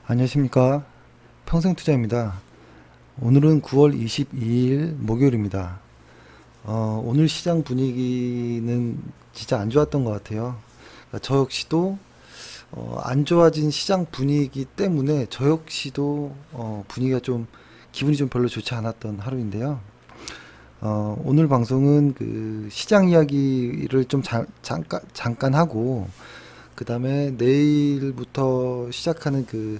안녕하십니까. 평생투자입니다. 오늘은 9월 22일 목요일입니다. 오늘 시장 분위기는 진짜 안 좋았던 것 같아요. 그러니까 저 역시도 안 좋아진 시장 분위기 때문에 저 역시도 분위기가 좀 기분이 좀 별로 좋지 않았던 하루인데요. 오늘 방송은 그 시장 이야기를 좀 잠깐 하고 그 다음에 내일부터 시작하는 그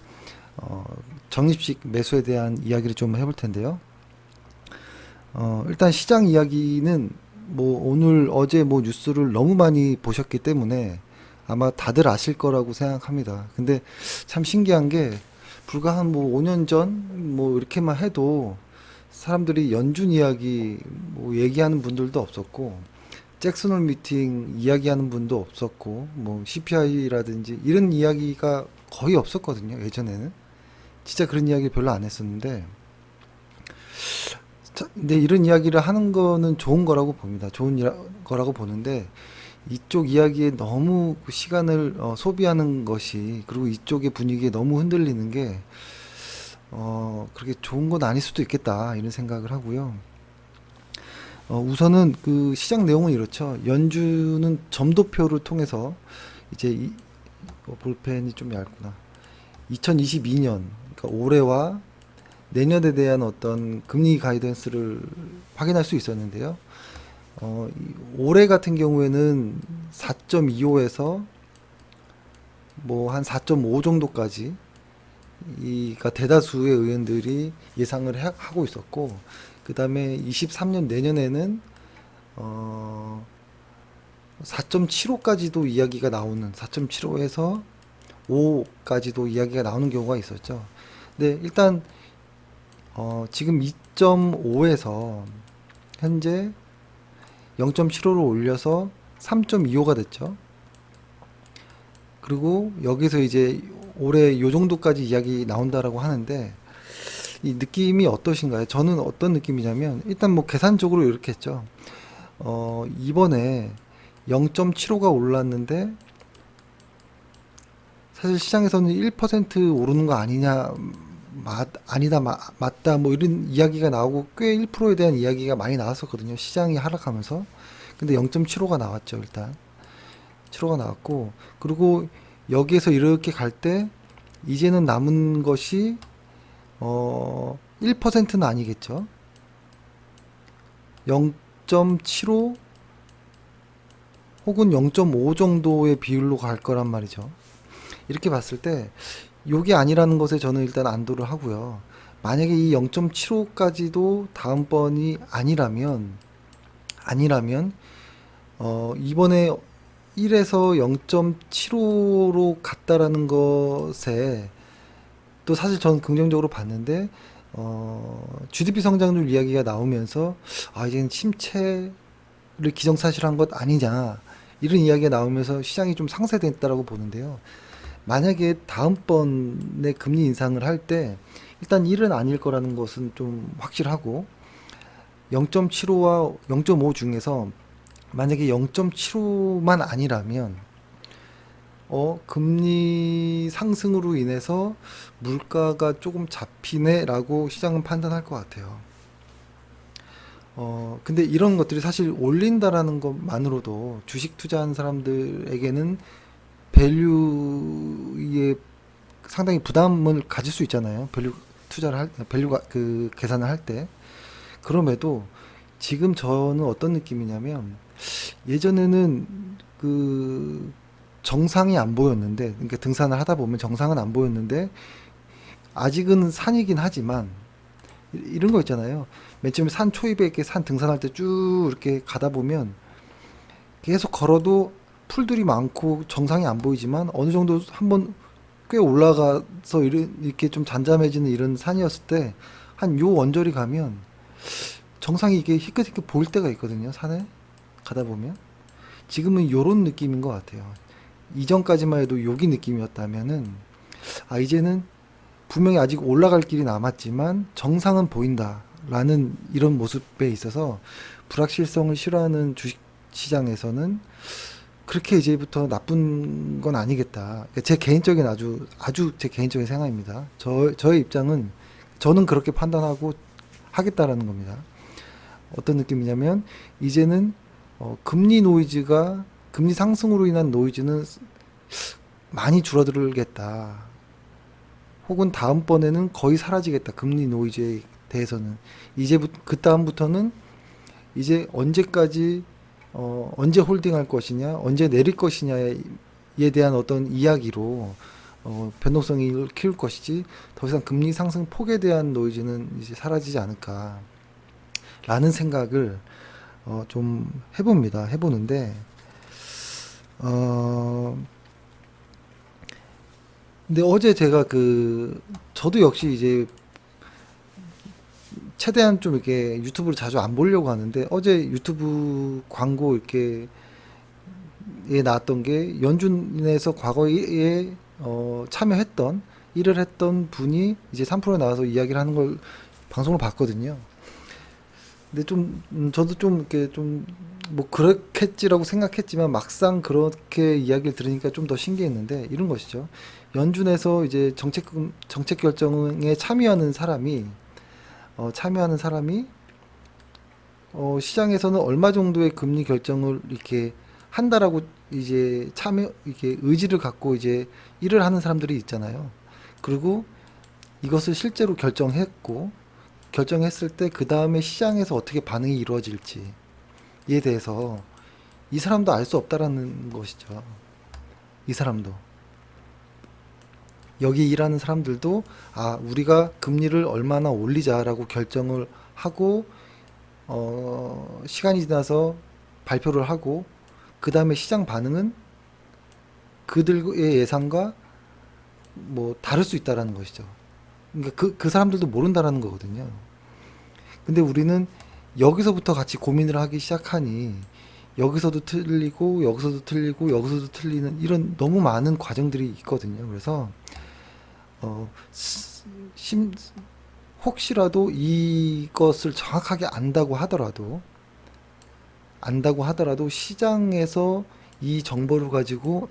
어, 적립식 매수에 대한 이야기를 좀 해볼 텐데요. 일단 시장 이야기는 뭐 오늘 어제 뭐 뉴스를 너무 많이 보셨기 때문에 아마 다들 아실 거라고 생각합니다. 근데 참 신기한 게 불과 한 뭐 5년 전 뭐 이렇게만 해도 사람들이 연준 이야기 뭐 얘기하는 분들도 없었고 잭슨홀 미팅 이야기하는 분도 없었고 뭐 CPI라든지 이런 이야기가 거의 없었거든요. 예전에는 진짜 그런 이야기 별로 안 했었는데 근데 이런 이야기를 하는 거는 좋은 거라고 봅니다. 거라고 보는데 이쪽 이야기에 너무 그 시간을 소비하는 것이 그리고 이쪽의 분위기에 너무 흔들리는 게 그렇게 좋은 건 아닐 수도 있겠다 이런 생각을 하고요. 우선은 그 시장 내용은 이렇죠. 연준은 점도표를 통해서 이제 볼펜이 좀 얇구나. 2022년 그러니까 올해와 내년에 대한 어떤 금리 가이던스를 확인할 수 있었는데요. 올해 같은 경우에는 4.25에서 뭐 한 4.5 정도까지 이가 대다수의 의원들이 예상을 하고 있었고, 그 다음에 23년 내년에는 어, 4.75까지도 이야기가 나오는 4.75에서 5까지도 이야기가 나오는 경우가 있었죠. 근데 일단 지금 2.5에서 현재 0.75로 올려서 3.25가 됐죠. 그리고 여기서 이제 올해 요 정도까지 이야기 나온다라고 하는데 이 느낌이 어떠신가요? 저는 어떤 느낌이냐면 일단 뭐 계산적으로 이렇게 했죠. 이번에 0.75가 올랐는데 사실 시장에서는 1% 오르는 거 아니냐, 아니다, 맞다, 뭐 이런 이야기가 나오고 꽤 1%에 대한 이야기가 많이 나왔었거든요. 시장이 하락하면서. 근데 0.75가 나왔죠, 일단. 7호가 나왔고, 그리고 여기에서 이렇게 갈 때, 이제는 남은 것이, 1%는 아니겠죠. 0.75 혹은 0.5 정도의 비율로 갈 거란 말이죠. 이렇게 봤을 때 요게 아니라는 것에 저는 일단 안도를 하고요. 만약에 이 0.75까지도 다음번이 아니라면 이번에 1에서 0.75로 갔다라는 것에 또 사실 저는 긍정적으로 봤는데 GDP 성장률 이야기가 나오면서 이제는 침체를 기정사실한 것 아니냐 이런 이야기가 나오면서 시장이 좀 상쇄됐다라고 보는데요. 만약에 다음번에 금리 인상을 할 때 일단 1은 아닐 거라는 것은 좀 확실하고 0.75와 0.5 중에서 만약에 0.75만 아니라면 금리 상승으로 인해서 물가가 조금 잡히네라고 시장은 판단할 것 같아요. 근데 이런 것들이 사실 올린다라는 것만으로도 주식 투자한 사람들에게는 밸류에 상당히 부담을 가질 수 있잖아요. 밸류가 그 계산을 할 때. 그럼에도 지금 저는 어떤 느낌이냐면 예전에는 그 정상이 안 보였는데, 그러니까 등산을 하다 보면 정상은 안 보였는데 아직은 산이긴 하지만 이런 거 있잖아요. 맨 처음에 산 초입에 이렇게 산 등산할 때 쭉 이렇게 가다 보면 계속 걸어도 풀들이 많고 정상이 안 보이지만 어느 정도 한번 꽤 올라가서 이렇게 좀 잠잠해지는 이런 산이었을 때 한 요 언저리 가면 정상이 이게 희끗희끗 보일 때가 있거든요. 산에 가다 보면 지금은 요런 느낌인 것 같아요. 이전까지만 해도 여기 느낌이었다면은 이제는 분명히 아직 올라갈 길이 남았지만 정상은 보인다라는 이런 모습에 있어서 불확실성을 싫어하는 주식 시장에서는 그렇게 이제부터 나쁜 건 아니겠다. 그러니까 제 개인적인 아주 제 개인적인 생각입니다. 저의 입장은 저는 그렇게 판단하고 하겠다라는 겁니다. 어떤 느낌이냐면 이제는 금리 상승으로 인한 노이즈는 많이 줄어들겠다. 혹은 다음번에는 거의 사라지겠다. 금리 노이즈에 대해서는 이제부터 그 다음부터는 이제 언제 홀딩할 것이냐, 언제 내릴 것이냐에 대한 어떤 이야기로 변동성을 키울 것이지 더 이상 금리 상승 폭에 대한 노이즈는 이제 사라지지 않을까라는 생각을 좀 해보는데 어, 근데 어제 제가 저도 역시 이제 최대한 좀 이렇게 유튜브를 자주 안 보려고 하는데 어제 유튜브 광고 이렇게 에 나왔던 게 연준에서 과거에 참여했던 일을 했던 분이 이제 3%에 나와서 이야기를 하는 걸 방송을 봤거든요. 근데 저도 좀 이렇게 좀 뭐 그렇겠지라고 생각했지만 막상 그렇게 이야기를 들으니까 좀 더 신기했는데 이런 것이죠. 연준에서 이제 정책 결정에 참여하는 사람이 시장에서는 얼마 정도의 금리 결정을 이렇게 한다라고 이제 이렇게 의지를 갖고 이제 일을 하는 사람들이 있잖아요. 그리고 이것을 실제로 결정했을 때 그 다음에 시장에서 어떻게 반응이 이루어질지에 대해서 이 사람도 알 수 없다라는 것이죠. 이 사람도. 여기 일하는 사람들도 우리가 금리를 얼마나 올리자라고 결정을 하고 시간이 지나서 발표를 하고 그 다음에 시장 반응은 그들의 예상과 뭐 다를 수 있다라는 것이죠. 그러니까 그 사람들도 모른다라는 거거든요. 근데 우리는 여기서부터 같이 고민을 하기 시작하니 여기서도 틀리고 여기서도 틀리고 여기서도 틀리는 이런 너무 많은 과정들이 있거든요. 그래서 어, 심, 혹시라도 이것을 정확하게 안다고 하더라도 시장에서 이 정보를 가지고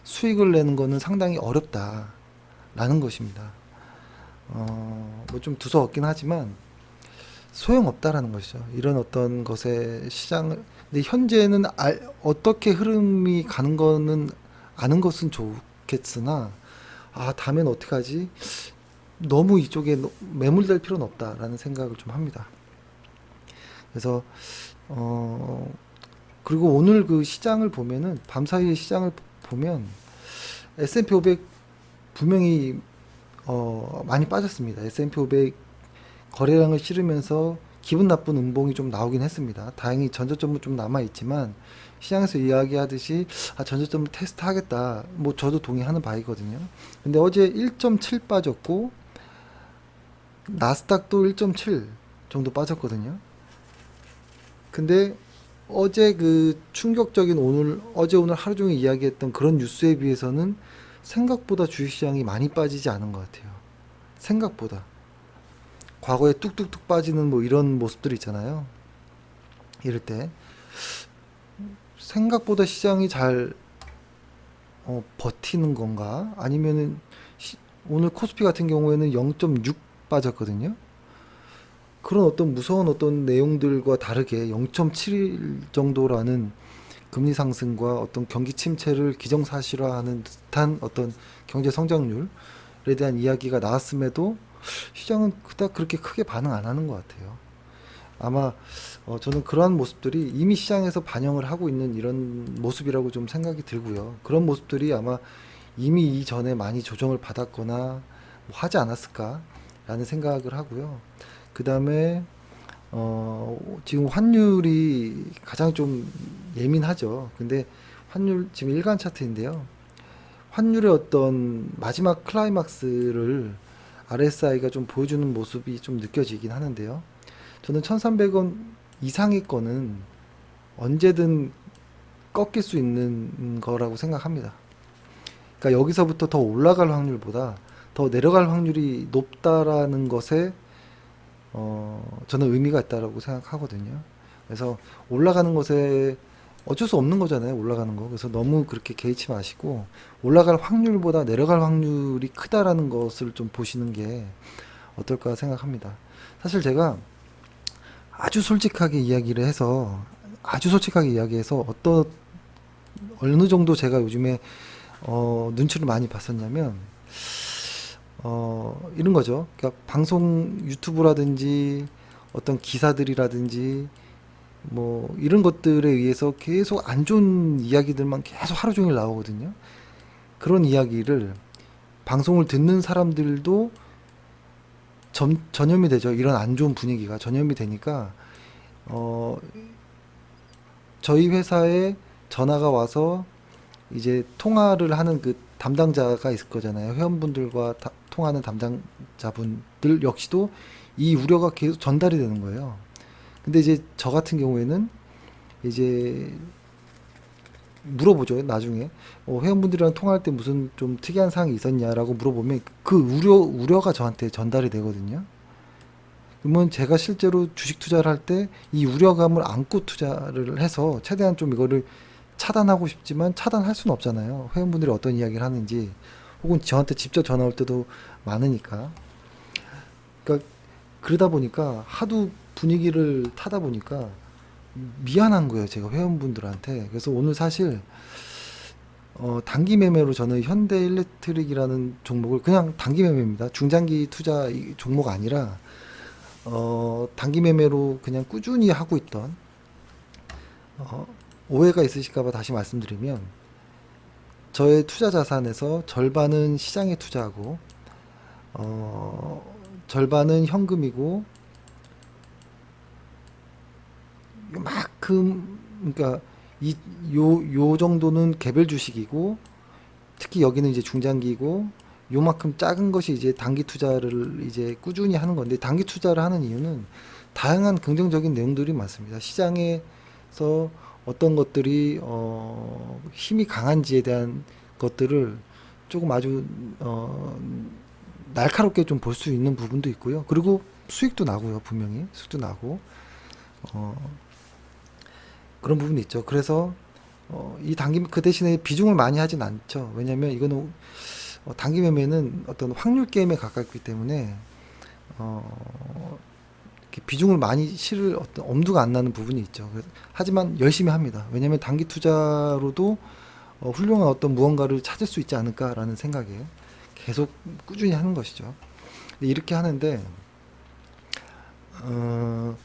수익을 내는 거는 상당히 어렵다라는 것입니다. 뭐 좀 두서없긴 하지만 소용없다라는 것이죠. 이런 어떤 것에 근데 현재는 어떻게 흐름이 가는 거는 아는 것은 좋겠으나, 다음엔 어떻게 하지? 너무 이쪽에 매몰될 필요는 없다라는 생각을 좀 합니다. 그래서, 어, 그리고 오늘 그 시장을 보면은, 밤사이의 시장을 보면, S&P 500 분명히, 많이 빠졌습니다. S&P 500 거래량을 실으면서 기분 나쁜 음봉이 좀 나오긴 했습니다. 다행히 전저점은 좀 남아 있지만 시장에서 이야기하듯이 전저점을 테스트하겠다. 뭐 저도 동의하는 바이거든요. 근데 어제 1.7 빠졌고 나스닥도 1.7 정도 빠졌거든요. 근데 어제 어제 오늘 하루 종일 이야기했던 그런 뉴스에 비해서는 생각보다 주식시장이 많이 빠지지 않은 것 같아요. 생각보다. 과거에 뚝뚝뚝 빠지는 뭐 이런 모습들이 있잖아요. 이럴 때 생각보다 시장이 잘 버티는 건가? 아니면은 오늘 코스피 같은 경우에는 0.6 빠졌거든요. 그런 어떤 무서운 어떤 내용들과 다르게 0.7 정도라는 금리 상승과 어떤 경기 침체를 기정사실화하는 듯한 어떤 경제 성장률에 대한 이야기가 나왔음에도 시장은 그닥 그렇게 크게 반응 안 하는 것 같아요. 아마 저는 그러한 모습들이 이미 시장에서 반영을 하고 있는 이런 모습이라고 좀 생각이 들고요. 그런 모습들이 아마 이미 이전에 많이 조정을 받았거나 뭐 하지 않았을까라는 생각을 하고요. 그 다음에 지금 환율이 가장 좀 예민하죠. 근데 환율 지금 일간 차트인데요. 환율의 어떤 마지막 클라이막스를 RSI가 좀 보여주는 모습이 좀 느껴지긴 하는데요. 저는 1300원 이상의 거는 언제든 꺾일 수 있는 거라고 생각합니다. 그러니까 여기서부터 더 올라갈 확률보다 더 내려갈 확률이 높다라는 것에 저는 의미가 있다라고 생각하거든요. 그래서 올라가는 것에 어쩔 수 없는 거잖아요. 올라가는 거. 그래서 너무 그렇게 개의치 마시고 올라갈 확률보다 내려갈 확률이 크다라는 것을 좀 보시는 게 어떨까 생각합니다. 사실 제가 아주 솔직하게 이야기를 해서 아주 솔직하게 이야기해서 어느 정도 제가 요즘에 눈치를 많이 봤었냐면 이런 거죠. 그러니까 방송 유튜브라든지 어떤 기사들이라든지 뭐 이런 것들에 의해서 계속 안 좋은 이야기들만 계속 하루 종일 나오거든요. 그런 이야기를 방송을 듣는 사람들도 전염이 되죠. 이런 안 좋은 분위기가 전염이 되니까 어, 저희 회사에 전화가 와서 이제 통화를 하는 그 담당자가 있을 거잖아요. 회원분들과 통하는 담당자분들 역시도 이 우려가 계속 전달이 되는 거예요. 근데 이제 저 같은 경우에는 이제 물어보죠. 나중에 회원분들이랑 통화할 때 무슨 좀 특이한 사항이 있었냐라고 물어보면 그 우려가 저한테 전달이 되거든요. 그러면 제가 실제로 주식 투자를 할 때 이 우려감을 안고 투자를 해서 최대한 좀 이거를 차단하고 싶지만 차단할 수는 없잖아요. 회원분들이 어떤 이야기를 하는지 혹은 저한테 직접 전화 올 때도 많으니까. 그러니까 그러다 보니까 하도 분위기를 타다 보니까 미안한 거예요. 제가 회원분들한테. 그래서 오늘 사실 단기 매매로 저는 현대일렉트릭이라는 종목을 그냥 단기 매매입니다. 중장기 투자 종목 아니라 단기 매매로 그냥 꾸준히 하고 있던 어, 오해가 있으실까봐 다시 말씀드리면 저의 투자 자산에서 절반은 시장에 투자하고 절반은 현금이고 요만큼 그러니까 요 정도는 개별 주식이고 특히 여기는 이제 중장기고 요만큼 작은 것이 이제 단기 투자를 이제 꾸준히 하는 건데 단기 투자를 하는 이유는 다양한 긍정적인 내용들이 많습니다. 시장에서 어떤 것들이 힘이 강한지에 대한 것들을 조금 아주 날카롭게 좀 볼 수 있는 부분도 있고요. 그리고 수익도 나고요, 분명히 수익도 나고 어, 그런 부분이 있죠. 그래서 이 단기 그 대신에 비중을 많이 하진 않죠. 왜냐하면 이거는 단기 매매는 어떤 확률 게임에 가깝기 때문에 이렇게 비중을 많이 실을 어떤 엄두가 안 나는 부분이 있죠. 하지만 열심히 합니다. 왜냐하면 단기 투자로도 훌륭한 어떤 무언가를 찾을 수 있지 않을까라는 생각에 계속 꾸준히 하는 것이죠. 근데 이렇게 하는데 어,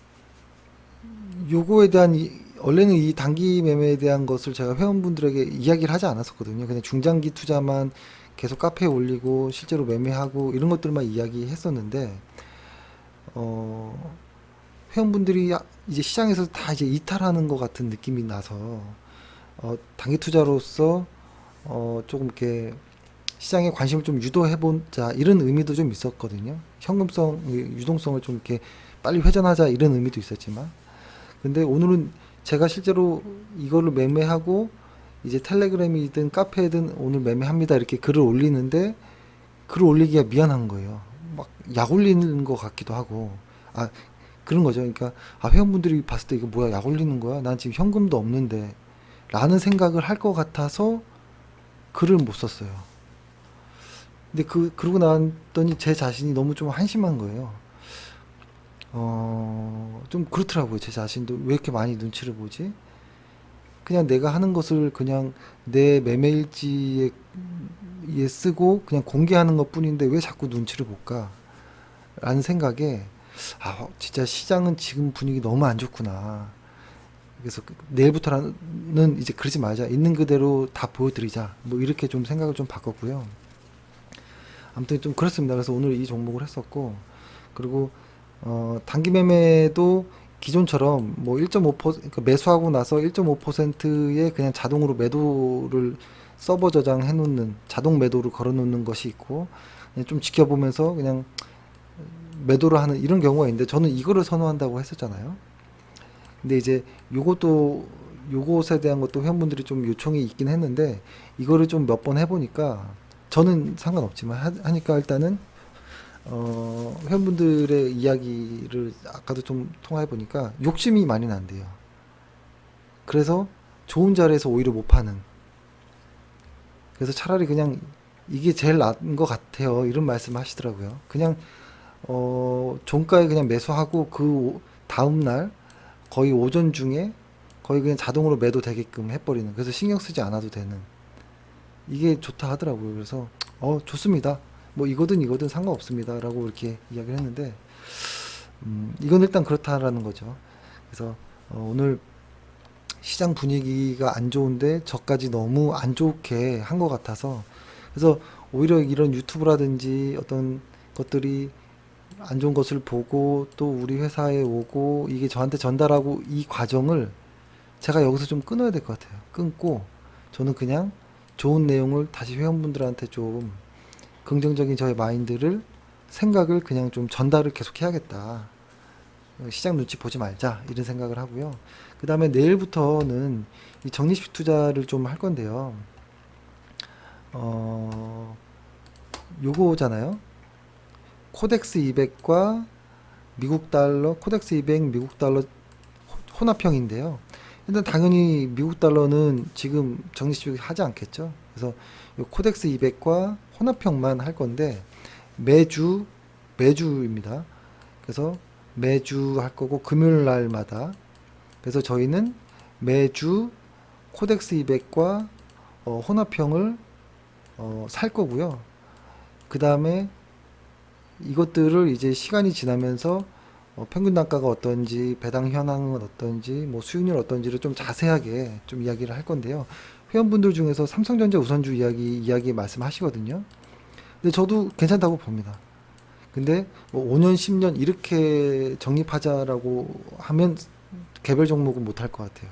요거에 대한 원래는 이 단기 매매에 대한 것을 제가 회원분들에게 이야기를 하지 않았었거든요. 그냥 중장기 투자만 계속 카페에 올리고 실제로 매매하고 이런 것들만 이야기했었는데 어, 회원분들이 이제 시장에서 다 이제 이탈하는 것 같은 느낌이 나서 단기 투자로서 조금 이렇게 시장에 관심을 좀 유도해보자 이런 의미도 좀 있었거든요. 현금성 유동성을 좀 이렇게 빨리 회전하자 이런 의미도 있었지만 근데 오늘은 제가 실제로 이거를 매매하고 이제 텔레그램이든 카페든 오늘 매매합니다 이렇게 글을 올리는데 글을 올리기가 미안한 거예요. 막 약 올리는 것 같기도 하고 아 그런 거죠. 그러니까 회원분들이 봤을 때 이거 뭐야 약 올리는 거야? 난 지금 현금도 없는데 라는 생각을 할 것 같아서 글을 못 썼어요. 근데 그러고 났더니 제 자신이 너무 좀 한심한 거예요. 좀 그렇더라고요. 제 자신도 왜 이렇게 많이 눈치를 보지? 그냥 내가 하는 것을 그냥 내 매매일지에 쓰고 그냥 공개하는 것 뿐인데 왜 자꾸 눈치를 볼까? 라는 생각에 진짜 시장은 지금 분위기 너무 안 좋구나. 그래서 내일부터는 이제 그러지 말자. 있는 그대로 다 보여드리자. 뭐 이렇게 좀 생각을 좀 바꿨고요. 아무튼 좀 그렇습니다. 그래서 오늘 이 종목을 했었고 그리고 단기 매매도 기존처럼 뭐 1.5% 그러니까 매수하고 나서 1.5%의 그냥 자동으로 매도를 서버 저장해 놓는 자동 매도를 걸어 놓는 것이 있고 그냥 좀 지켜보면서 그냥 매도를 하는 이런 경우가 있는데 저는 이거를 선호한다고 했었잖아요. 근데 이제 요것에 대한 것도 회원분들이 좀 요청이 있긴 했는데 이거를 좀 몇 번 해보니까 저는 상관없지만 하니까 일단은 회원분들의 이야기를 아까도 좀 통화해 보니까 욕심이 많이 난대요. 그래서 좋은 자리에서 오히려 못 파는. 그래서 차라리 그냥 이게 제일 나은 것 같아요. 이런 말씀 하시더라고요. 그냥 종가에 그냥 매수하고 그 다음 날 거의 오전 중에 거의 그냥 자동으로 매도 되게끔 해버리는. 그래서 신경 쓰지 않아도 되는. 이게 좋다 하더라고요. 그래서 좋습니다. 뭐 이거든 상관없습니다. 라고 이렇게 이야기를 했는데 이건 일단 그렇다라는 거죠. 그래서 오늘 시장 분위기가 안 좋은데 저까지 너무 안 좋게 한 것 같아서 그래서 오히려 이런 유튜브라든지 어떤 것들이 안 좋은 것을 보고 또 우리 회사에 오고 이게 저한테 전달하고 이 과정을 제가 여기서 좀 끊어야 될 것 같아요. 끊고 저는 그냥 좋은 내용을 다시 회원분들한테 좀 긍정적인 저의 마인드를 생각을 그냥 좀 전달을 계속 해야겠다. 시장 눈치 보지 말자 이런 생각을 하고요. 그 다음에 내일부터는 이 적립식 투자를 좀 할 건데요. 요거잖아요. 코덱스 200과 미국 달러, 코덱스 200 미국 달러 혼합형인데요. 일단 당연히 미국 달러는 지금 적립식 하지 않겠죠. 그래서 요 코덱스 200과 혼합형만 할 건데 매주입니다. 그래서 매주 할 거고 금요일 날마다 그래서 저희는 매주 코덱스 200과 혼합형을 살 거고요. 그 다음에 이것들을 이제 시간이 지나면서 평균 단가가 어떤지, 배당 현황은 어떤지, 뭐 수익률 어떤지를 좀 자세하게 좀 이야기를 할 건데요. 회원분들 중에서 삼성전자 우선주 이야기 말씀하시거든요. 근데 저도 괜찮다고 봅니다. 근데 뭐 5년, 10년 이렇게 적립하자라고 하면 개별 종목은 못할 것 같아요.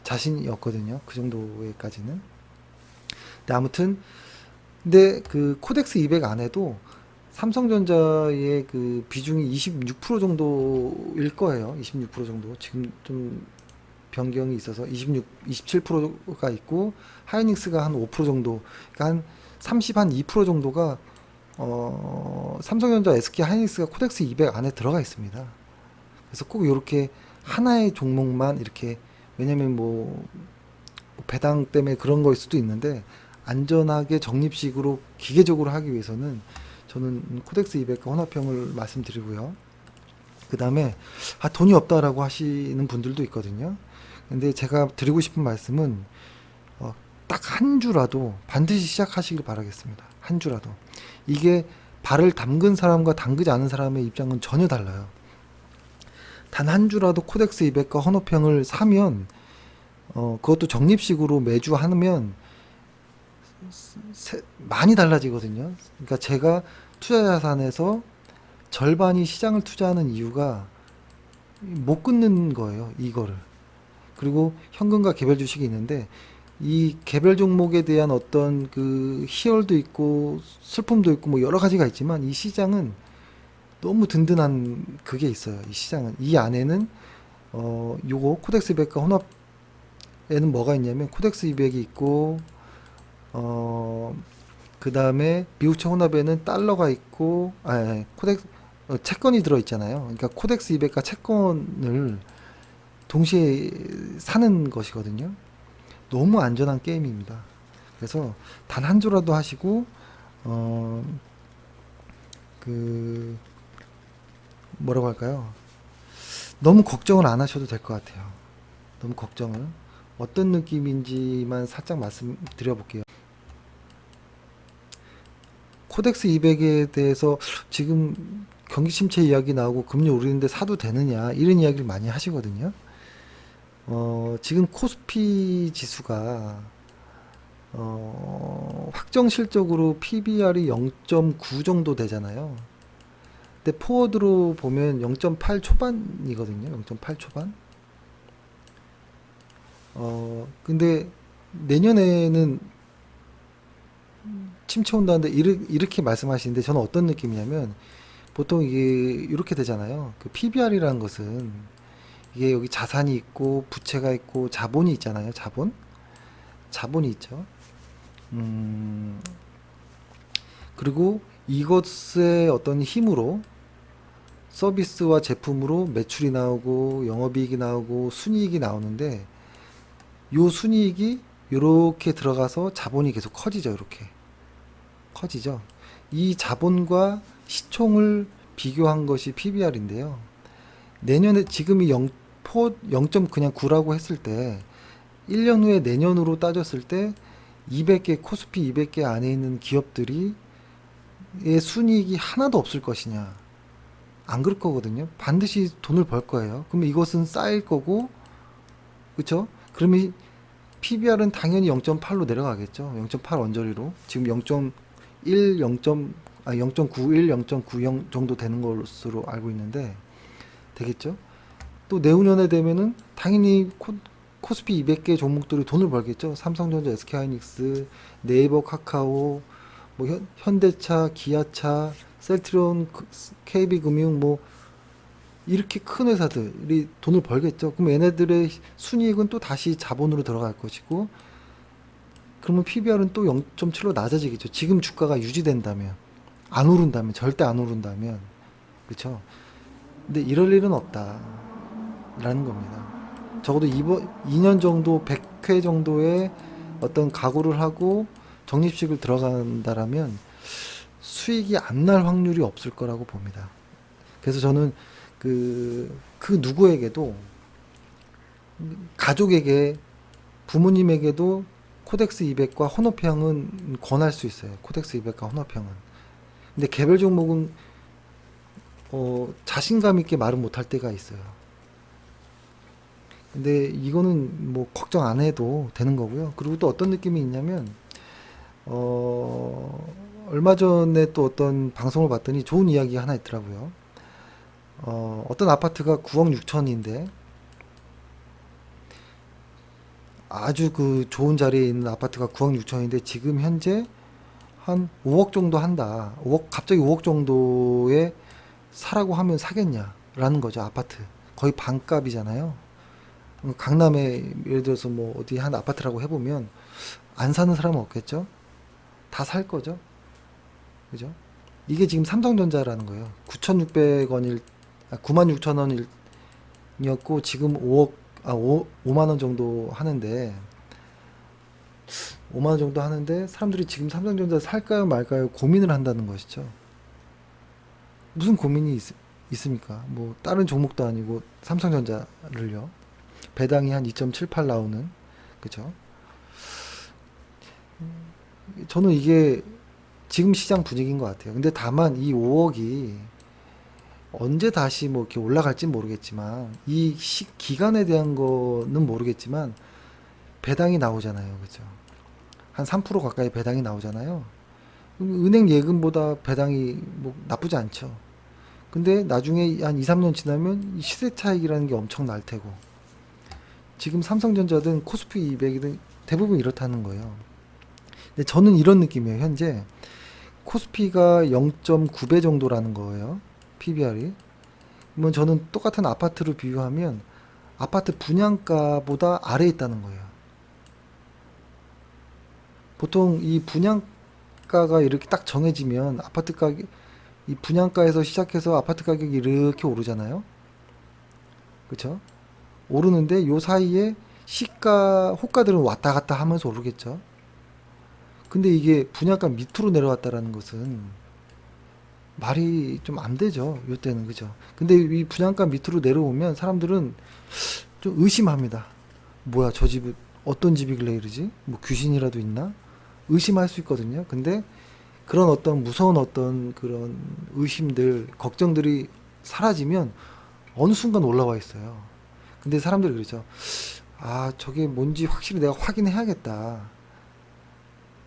자신이 없거든요. 그 정도에까지는. 근데 아무튼 근데 그 코덱스 200 안에도 삼성전자의 그 비중이 26% 정도일 거예요. 26% 정도. 지금 좀 변경이 있어서 27%가 있고 하이닉스가 한 5% 정도. 그러니까 한 30, 한 2% 정도가 삼성전자, SK 하이닉스가 코덱스 200 안에 들어가 있습니다. 그래서 꼭 이렇게 하나의 종목만 이렇게 왜냐면 뭐 배당 때문에 그런 거일 수도 있는데 안전하게 적립식으로 기계적으로 하기 위해서는 저는 코덱스 200과 혼합형을 말씀드리고요. 그 다음에 돈이 없다라고 하시는 분들도 있거든요. 근데 제가 드리고 싶은 말씀은 딱 한 주라도 반드시 시작하시길 바라겠습니다. 한 주라도. 이게 발을 담근 사람과 담그지 않은 사람의 입장은 전혀 달라요. 단 한 주라도 코덱스 200과 혼합형을 사면 그것도 적립식으로 매주 하면 많이 달라지거든요. 그러니까 제가 투자 자산에서 절반이 시장을 투자하는 이유가 못 끊는 거예요. 이거를. 그리고 현금과 개별 주식이 있는데 이 개별 종목에 대한 어떤 그 희열도 있고 슬픔도 있고 뭐 여러 가지가 있지만 이 시장은 너무 든든한 그게 있어요. 이 시장은. 이 안에는 요거 코덱스 200과 혼합에는 뭐가 있냐면 코덱스 200이 있고 그 다음에 미국채 혼합에는 달러가 있고 코덱스 채권이 들어 있잖아요. 그러니까 코덱스 200과 채권을 동시에 사는 것이거든요. 너무 안전한 게임입니다. 그래서 단 한 주라도 하시고 그 뭐라고 할까요? 너무 걱정을 안 하셔도 될 것 같아요. 너무 걱정을 어떤 느낌인지만 살짝 말씀드려 볼게요. 코덱스 200에 대해서 지금 경기 침체 이야기 나오고 금리 오르는데 사도 되느냐 이런 이야기를 많이 하시거든요. 지금 코스피 지수가 확정 실적으로 PBR이 0.9 정도 되잖아요. 근데 포워드로 보면 0.8 초반이거든요. 0.8 초반. 근데 내년에는 침체 온다는데 이렇게 말씀하시는데 저는 어떤 느낌이냐면 보통 이게 이렇게 되잖아요. 그 PBR이라는 것은 이게 여기 자산이 있고 부채가 있고 자본이 있잖아요. 자본이 있죠. 그리고 이것의 어떤 힘으로 서비스와 제품으로 매출이 나오고 영업이익이 나오고 순이익이 나오는데 요 순이익이 요렇게 들어가서 자본이 계속 커지죠. 이렇게 커지죠. 이 자본과 시총을 비교한 것이 PBR인데요. 내년에 지금이 0, 그냥 9라고 했을 때 1년 후에 내년으로 따졌을 때 200개 코스피 200개 안에 있는 기업들이 의 순이익이 하나도 없을 것이냐? 안 그럴 거거든요. 반드시 돈을 벌 거예요. 그러면 이것은 쌓일 거고, 그렇죠? 그러면 PBR은 당연히 0.8로 내려가겠죠. 0.8 언저리로. 지금 0.1, 0.91, 0.90 정도 되는 것으로 알고 있는데 되겠죠. 또 내후년에 되면은 당연히 코스피 200개 종목들이 돈을 벌겠죠. 삼성전자, SK하이닉스, 네이버, 카카오, 뭐 현대차, 기아차, 셀트리온, KB금융 뭐 이렇게 큰 회사들이 돈을 벌겠죠. 그럼 얘네들의 순이익은 또 다시 자본으로 들어갈 것이고, 그러면 PBR은 또 0.7로 낮아지겠죠. 지금 주가가 유지된다면, 안 오른다면, 절대 안 오른다면, 그렇죠. 근데 이럴 일은 없다라는 겁니다. 적어도 이번 2년 정도, 100회 정도의 어떤 각오를 하고 적립식을 들어간다라면 수익이 안 날 확률이 없을 거라고 봅니다. 그래서 저는 그 누구에게도, 가족에게, 부모님에게도 코덱스 200과 혼합형은 권할 수 있어요. 코덱스 200과 혼합형은. 근데 개별 종목은 자신감 있게 말을 못할 때가 있어요. 근데 이거는 뭐 걱정 안 해도 되는 거고요. 그리고 또 어떤 느낌이 있냐면 얼마 전에 또 어떤 방송을 봤더니 좋은 이야기가 하나 있더라고요. 어떤 아파트가 9억 6천인데 아주 그 좋은 자리에 있는 아파트가 9억 6천인데 지금 현재 한 5억 정도 한다. 5억, 갑자기 5억 정도에 사라고 하면 사겠냐라는 거죠. 아파트. 거의 반값이잖아요. 강남에 예를 들어서 뭐 어디 한 아파트라고 해보면 안 사는 사람은 없겠죠. 다 살 거죠. 그죠? 이게 지금 삼성전자라는 거예요. 9,600원일, 96,000원이었고 지금 5만 원 정도 하는데 5만 원 정도 하는데 사람들이 지금 삼성전자 살까요 말까요 고민을 한다는 것이죠. 무슨 고민이 있습니까? 뭐 다른 종목도 아니고 삼성전자를요. 배당이 한 2.78 나오는, 그죠? 저는 이게 지금 시장 분위기인 것 같아요. 근데 다만 이 5억이 언제 다시 뭐 이렇게 올라갈지 모르겠지만 이 기간에 대한 거는 모르겠지만 배당이 나오잖아요. 그죠? 한 3% 가까이 배당이 나오잖아요. 은행 예금보다 배당이 뭐 나쁘지 않죠. 근데 나중에 한 2, 3년 지나면 시세 차익이라는 게 엄청 날 테고 지금 삼성전자든 코스피 200이든 대부분 이렇다는 거예요. 근데 저는 이런 느낌이에요. 현재 코스피가 0.9배 정도라는 거예요. PBR이. 그러면 저는 똑같은 아파트로 비유하면 아파트 분양가보다 아래에 있다는 거예요. 보통 이 분양가가 이렇게 딱 정해지면 아파트 가격, 이 분양가에서 시작해서 아파트 가격이 이렇게 오르잖아요. 그렇죠? 오르는데 요 사이에 시가, 호가들은 왔다 갔다 하면서 오르겠죠. 근데 이게 분양가 밑으로 내려왔다라는 것은 말이 좀 안 되죠. 요때는, 그죠? 근데 이 분양가 밑으로 내려오면 사람들은 좀 의심합니다. 뭐야, 저 집은 어떤 집이길래 이러지? 뭐 귀신이라도 있나? 의심할 수 있거든요. 근데 그런 어떤 무서운 어떤 그런 의심들, 걱정들이 사라지면 어느 순간 올라와 있어요. 근데 사람들이 그러죠. 아, 저게 뭔지 확실히 내가 확인해야겠다.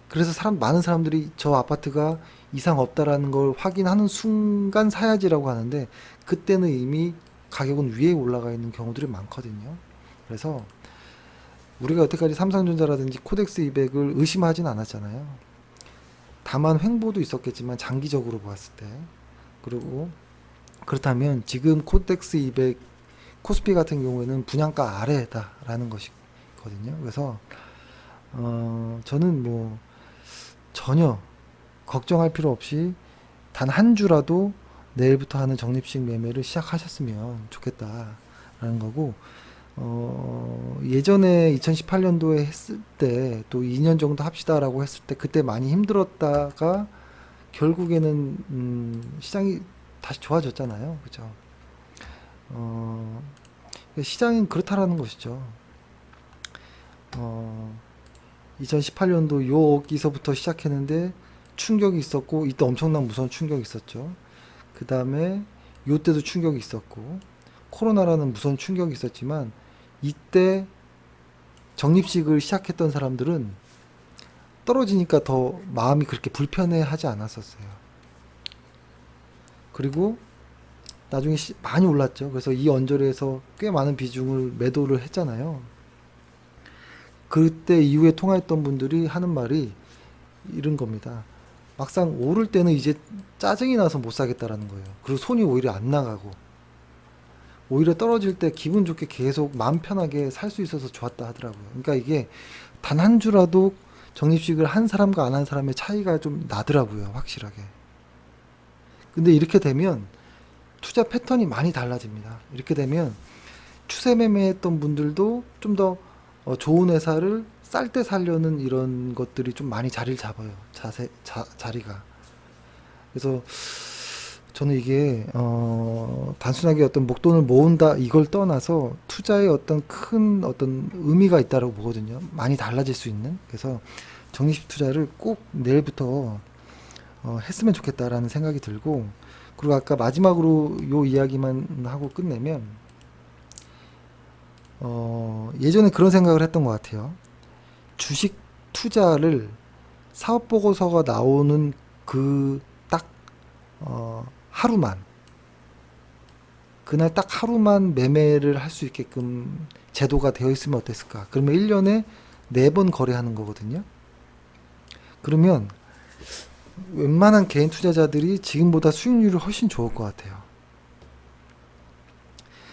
그래서 많은 사람들이 저 아파트가 이상 없다라는 걸 확인하는 순간 사야지라고 하는데 그때는 이미 가격은 위에 올라가 있는 경우들이 많거든요. 그래서 우리가 여태까지 삼성전자라든지 코덱스 200을 의심하진 않았잖아요. 다만 횡보도 있었겠지만 장기적으로 봤을 때. 그리고 그렇다면 지금 코덱스 200 코스피 같은 경우에는 분양가 아래다라는 것이거든요. 그래서 저는 뭐 전혀 걱정할 필요 없이 단 한 주라도 내일부터 하는 적립식 매매를 시작하셨으면 좋겠다라는 거고 예전에 2018년도에 했을 때 또 2년 정도 합시다라고 했을 때 그때 많이 힘들었다가 결국에는 시장이 다시 좋아졌잖아요. 그죠? 어, 시장은 그렇다라는 것이죠. 어, 2018년도 여기서부터 시작했는데 충격이 있었고 이때 엄청난 무서운 충격이 있었죠. 그 다음에 요때도 충격이 있었고 코로나라는 무서운 충격이 있었지만 이때 적립식을 시작했던 사람들은 떨어지니까 더 마음이 그렇게 불편해 하지 않았었어요. 그리고 나중에 많이 올랐죠. 그래서 이 언저리에서 꽤 많은 비중을 매도를 했잖아요. 그때 이후에 통화했던 분들이 하는 말이 이런 겁니다. 막상 오를 때는 이제 짜증이 나서 못 사겠다라는 거예요. 그리고 손이 오히려 안 나가고 오히려 떨어질 때 기분 좋게 계속 마음 편하게 살 수 있어서 좋았다 하더라고요. 그러니까 이게 단 한 주라도 적립식을 한 사람과 안 한 사람의 차이가 좀 나더라고요. 확실하게. 근데 이렇게 되면 투자 패턴이 많이 달라집니다. 이렇게 되면 추세 매매했던 분들도 좀 더 좋은 회사를 쌀 때 살려는 이런 것들이 좀 많이 자리를 잡아요. 자리가. 그래서 저는 이게 단순하게 어떤 목돈을 모은다 이걸 떠나서 투자에 어떤 큰 어떤 의미가 있다고 보거든요. 많이 달라질 수 있는. 그래서 적립식 투자를 꼭 내일부터 했으면 좋겠다라는 생각이 들고, 그리고 아까 마지막으로 요 이야기만 하고 끝내면 예전에 그런 생각을 했던 것 같아요. 주식 투자를 사업 보고서가 나오는 그 딱 하루만, 그날 딱 하루만 매매를 할 수 있게끔 제도가 되어 있으면 어땠을까? 그러면 1년에 4번 거래하는 거거든요. 그러면 웬만한 개인 투자자들이 지금보다 수익률이 훨씬 좋을 것 같아요.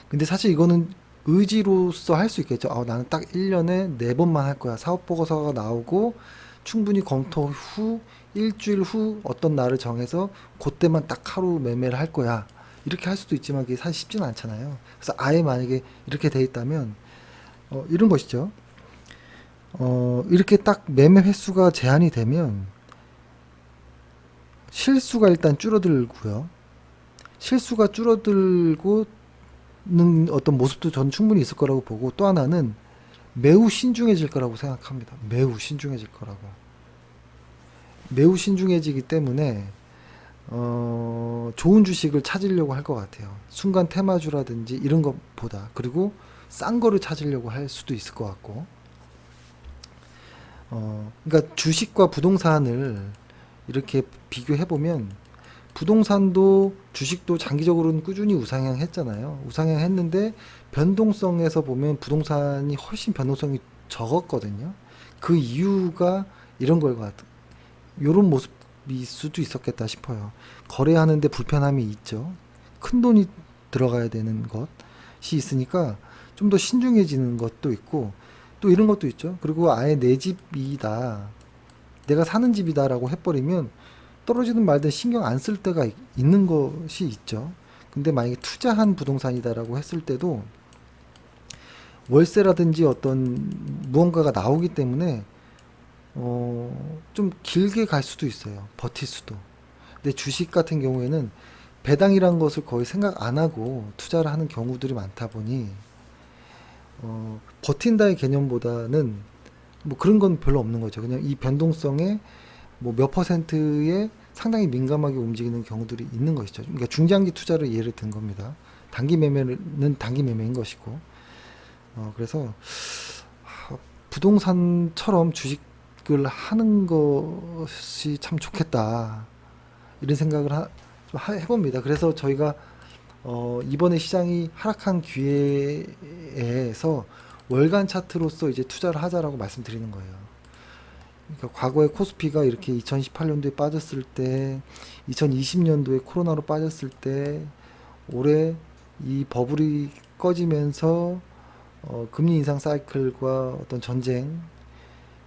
근데 사실 이거는 의지로서 할 수 있겠죠. 나는 딱 1년에 4번만 할 거야. 사업 보고서가 나오고 충분히 검토 후 일주일 후 어떤 날을 정해서 그때만 딱 하루 매매를 할 거야. 이렇게 할 수도 있지만 그게 사실 쉽지는 않잖아요. 그래서 아예 만약에 이렇게 돼 있다면 이런 것이죠. 이렇게 딱 매매 횟수가 제한이 되면 실수가 일단 줄어들고요. 실수가 줄어들고 는 어떤 모습도 전 충분히 있을 거라고 보고, 또 하나는 매우 신중해질 거라고 생각합니다. 매우 신중해질 거라고. 매우 신중해지기 때문에 좋은 주식을 찾으려고 할 것 같아요. 순간 테마주라든지 이런 것보다. 그리고 싼 거를 찾으려고 할 수도 있을 것 같고. 그러니까 주식과 부동산을 이렇게 비교해 보면 부동산도 주식도 장기적으로는 꾸준히 우상향했잖아요. 우상향했는데 변동성에서 보면 부동산이 훨씬 변동성이 적었거든요. 그 이유가 이런 걸 같아. 이런 모습일 수도 있었겠다 싶어요. 거래하는데 불편함이 있죠. 큰 돈이 들어가야 되는 것이 있으니까 좀 더 신중해지는 것도 있고, 또 이런 것도 있죠. 그리고 아예 내 집이다, 내가 사는 집이다라고 해버리면 떨어지든 말든 신경 안 쓸 때가 있는 것이 있죠. 근데 만약에 투자한 부동산이다라고 했을 때도 월세라든지 어떤 무언가가 나오기 때문에 좀 길게 갈 수도 있어요. 버틸 수도. 근데 주식 같은 경우에는 배당이란 것을 거의 생각 안 하고 투자를 하는 경우들이 많다 보니 버틴다의 개념보다는 뭐 그런 건 별로 없는 거죠. 그냥 이 변동성에 뭐 몇 퍼센트에 상당히 민감하게 움직이는 경우들이 있는 것이죠. 그러니까 중장기 투자를 예를 든 겁니다. 단기 매매는 단기 매매인 것이고, 그래서 부동산처럼 주식을 하는 것이 참 좋겠다, 이런 생각을 좀 해봅니다. 그래서 저희가 이번에 시장이 하락한 기회에서 월간 차트로서 이제 투자를 하자라고 말씀드리는 거예요. 그러니까 과거에 코스피가 이렇게 2018년도에 빠졌을 때, 2020년도에 코로나로 빠졌을 때, 올해 이 버블이 꺼지면서 금리 인상 사이클과 어떤 전쟁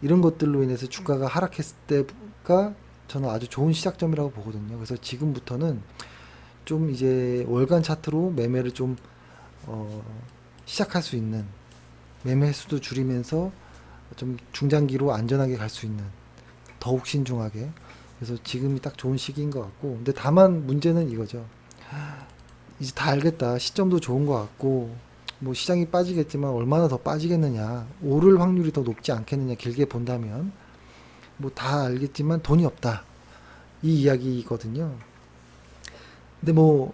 이런 것들로 인해서 주가가 하락했을 때가 저는 아주 좋은 시작점이라고 보거든요. 그래서 지금부터는 좀 이제 월간 차트로 매매를 좀 시작할 수 있는 매매 횟수도 줄이면서 좀 중장기로 안전하게 갈 수 있는, 더욱 신중하게. 그래서 지금이 딱 좋은 시기인 것 같고, 근데 다만 문제는 이거죠. 이제 다 알겠다. 시점도 좋은 것 같고, 뭐 시장이 빠지겠지만 얼마나 더 빠지겠느냐, 오를 확률이 더 높지 않겠느냐, 길게 본다면. 뭐 다 알겠지만 돈이 없다, 이 이야기거든요. 근데 뭐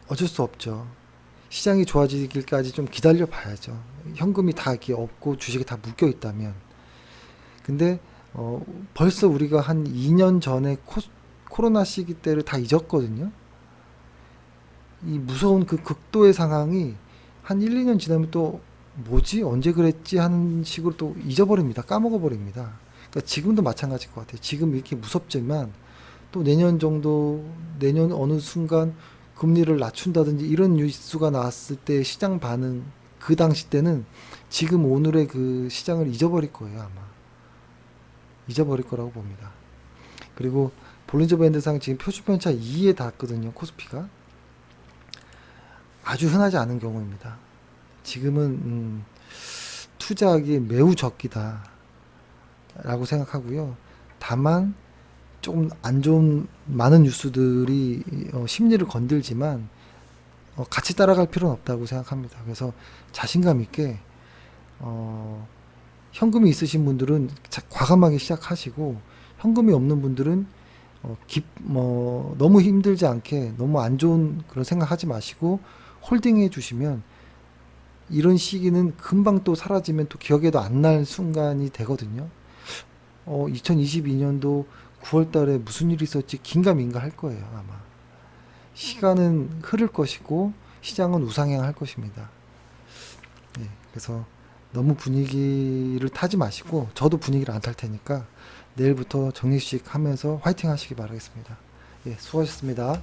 어쩔 수 없죠. 시장이 좋아지길까지 좀 기다려 봐야죠. 현금이 다 이렇게 없고 주식이 다 묶여 있다면. 근데 어, 벌써 우리가 한 2년 전에 코로나 시기 때를 다 잊었거든요. 이 무서운 그 극도의 상황이 한 1, 2년 지나면 또 뭐지? 언제 그랬지? 하는 식으로 또 잊어버립니다. 까먹어 버립니다. 그러니까 지금도 마찬가지일 것 같아요. 지금 이렇게 무섭지만 또 내년 정도, 내년 어느 순간 금리를 낮춘다든지 이런 뉴스가 나왔을 때 시장 반응, 그 당시 때는 지금 오늘의 그 시장을 잊어버릴 거예요, 아마. 잊어버릴 거라고 봅니다. 그리고 볼린저 밴드상 지금 표준편차 2에 닿았거든요, 코스피가. 아주 흔하지 않은 경우입니다. 지금은 투자하기 매우 적기다 라고 생각하고요. 다만 조금 안 좋은 많은 뉴스들이 심리를 건들지만 같이 따라갈 필요는 없다고 생각합니다. 그래서 자신감 있게 현금이 있으신 분들은 과감하게 시작하시고, 현금이 없는 분들은 너무 힘들지 않게, 너무 안 좋은 그런 생각하지 마시고 홀딩해 주시면 이런 시기는 금방 또 사라지면 또 기억에도 안 날 순간이 되거든요. 2022년도 9월 달에 무슨 일이 있었지 긴가민가 할 거예요, 아마. 시간은 흐를 것이고 시장은 우상향할 것입니다. 네, 그래서 너무 분위기를 타지 마시고, 저도 분위기를 안 탈 테니까 내일부터 정리식 하면서 화이팅 하시기 바라겠습니다. 예, 수고하셨습니다.